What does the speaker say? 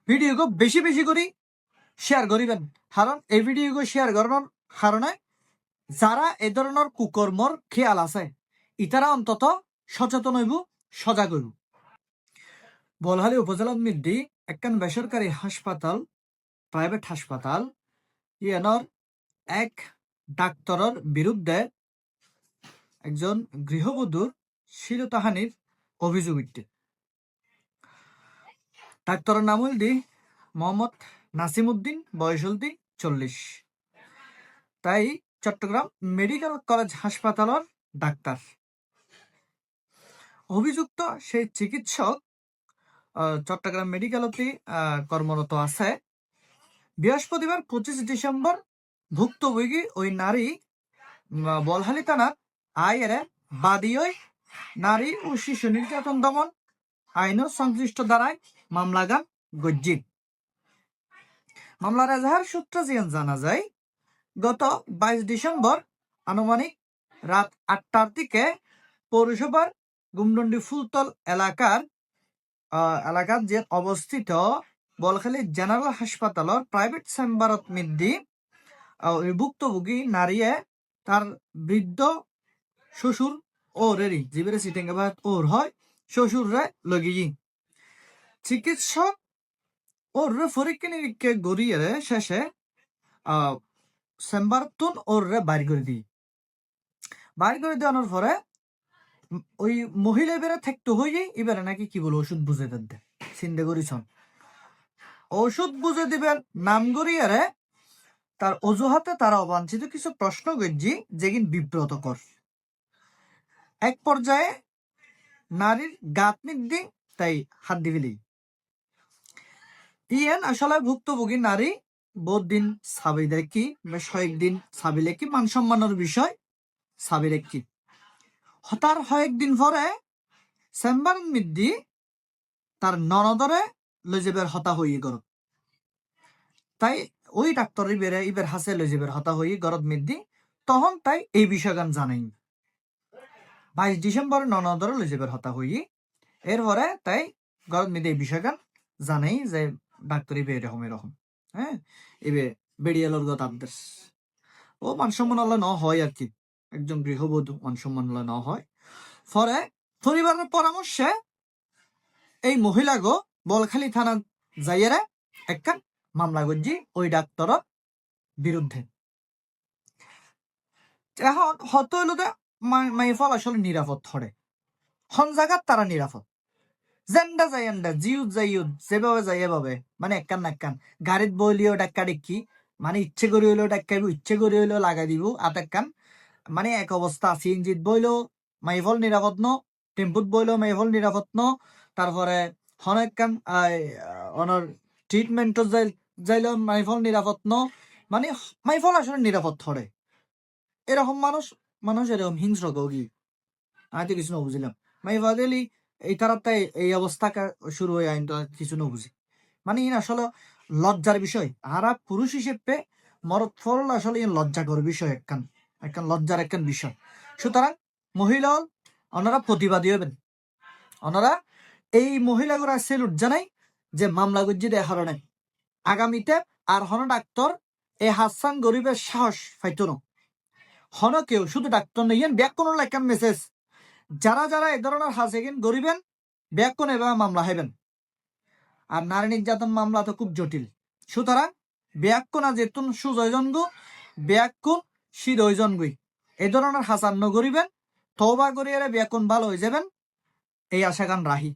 ভিডিওকে বেশি বেশি করে শেয়ার করিবেন, কারণ এই ভিডিওকে শেয়ার করানোর কারণে যারা এ ধরনের কুকর্মর খেয়াল আছে ইতারা অন্তত সচেতন হইব, সজাগ হইব। বলহালি উপজেলার মধ্যে একখান বেসরকারি হাসপাতাল, প্রাইভেট হাসপাতাল, ইয়ানোর এক ডাক্তারের বিরুদ্ধে একজন গৃহবধূর শিরতাহানির অভিযোগ উঠছে। ডাক্তারের নাম হল মোহাম্মদ নাসিমউদ্দিন, বয়স হল 40। তাই চট্টগ্রাম মেডিকেল কলেজ হাসপাতালের ডাক্তার। অভিযুক্ত সেই চিকিৎসক চট্টগ্রাম মেডিকেলতে কর্মরত আছে। বৃহস্পতিবার 25 ডিসেম্বর ভুক্তভোগী ওই নারী বলহালি থানার আইরে বাদী নারী ও শিশু নির্যাতন দমন আইনের সংশ্লিষ্ট ধারায় মামলাগান গজ্জিত। মামলার এজাহার সূত্রে জানা যায়, গত 22 ডিসেম্বর আনুমানিক রাত 8টার দিকে পৌরসভার গুমডন্ডি ফুলতল এলাকার যে অবস্থিত বলখালী জেনারেল হাসপাতালের প্রাইভেট চেম্বারত মধ্যে ভুক্তভোগী নারীয়ে তার বৃদ্ধ শ্বশুর ওরেরই জীবের সিটেঙ্গাবাদ ওর হয় শ্বশুররে লগিয়ে চিকিৎসক ওর পরীক্ষা নিরীক্ষা গড়িয়ে শেষে চেম্বারতুন ওর বাইর করে দেওয়ানোর পরে ওই মহিলা এবারে থাকতে হয়ে এবারে নাকি কি বলবো ওষুধ বুঝে দেন চিন্তা করিছন। ওষুধ বুঝে দিবেন নাম গড়িয়ে তার অজুহাতে তারা অবাঞ্ছিত কিছু প্রশ্ন গজ্জি যেগিন বিব্রতকর। এক পর্যায়ে নারীর গাত নিদি তাই হাত দিবিলি ইয়েন আসলে ভুক্তভোগী নারী বহুত দিন সাবি দেখি বেশ কয়েকদিন সাবি লেখি মান সম্মানের বিষয় সাবি রেখি হতার কয়েকদিন পরে চেম্বার মিদ্দি তার ননদরে লজেবের হতা হয়ে গর। তাই ওই ডাক্তার ইবের হাসে লজেবের হতা হয়ে গরদ মিদ্দি তখন তাই এই বিষয়গান জানাই 22 ডিসেম্বর ননদরে লজেবের হতা হয়ে এরপরে তাই গরদ মিদ্দি এই বিষয়গান জানাই যে ডাক্তার ইবে এরকম হ্যাঁ এবে বেড়িয়ালোর গত আবদাস ও মানসম্মান আল্লাহ ন হয় আর কি, একজন গৃহবধূ মানসম্মান আল্লাহ ন হয়। পরে পরিবারের পরামর্শে এই মহিলা গো বলখালী থানা যাইয়েরা একটা মামলা গজ্জি ওই ডাক্তারের বিরুদ্ধে। এখন হত হইল মাইফল আসলে নিরাপদ ধরে হন জায়গার তারা নিরাপদ জেন্ডা যাই এন্ডা জিউদ যাইউদ যেভাবে যাই এভাবে মানে একখান না একখান গাড়িত বইলিও ডাক্কা দেখি মানে ইচ্ছে করি হইলেও ডাক্কাইব, ইচ্ছে করি হইলেও লাগাই দিব আতেকান মানে এক অবস্থা। সিএনজিত বইলেও মাইফল নিরাপদ ন, টেম্পুত বইলেও মাইফল নিরাপদ ন, তারপরে হনেকান অনর ট্রিটমেন্ট যাইলেও মাইফল নিরাপদ ন, মানে মাইফল আসলে নিরাপদ ধরে এরকম মানুষ এরকম হিংস্র গি আমি তো কিছু না বুঝলাম মাইফল এলি এই তারাতাই এই অবস্থা শুরু হয়ে আইন তো কিছু না বুঝি মানে ইন আসলে লজ্জার বিষয়। আর পুরুষ হিসেবে মরদ ফল আসলে লজ্জাকর বিষয়, একখান লজ্জার একখান বিষয়। সুতরাং মহিলা ওনারা প্রতিবাদী হবেন, ওনারা এই মহিলাগুলা সেলুট জানাই যে মামলা গুজি দেয় হারণে আগামীতে আর হন ডাক্তার এই হাসান গরিবের সাহস পাইতো না। হন কেউ শুধু ডাক্তার নেই ব্যাকুন লেখান মেসেজ যারা যারা এ ধরনের হাসেগেন গরিবেন ব্যাকুন এভাবে মামলা হইবেন। আর নারী নির্যাতন মামলা তো খুব জটিল, সুতরাং ব্যাকুন আর যেতুন সুজয়জন গো ব্যাকুন শিরয়জন গই এ ধরনের হাসান ন গরিবেন তওবা করিয়ারে ব্যাকুন ভালো হয়ে যাবেন এই আশা গান রাহি।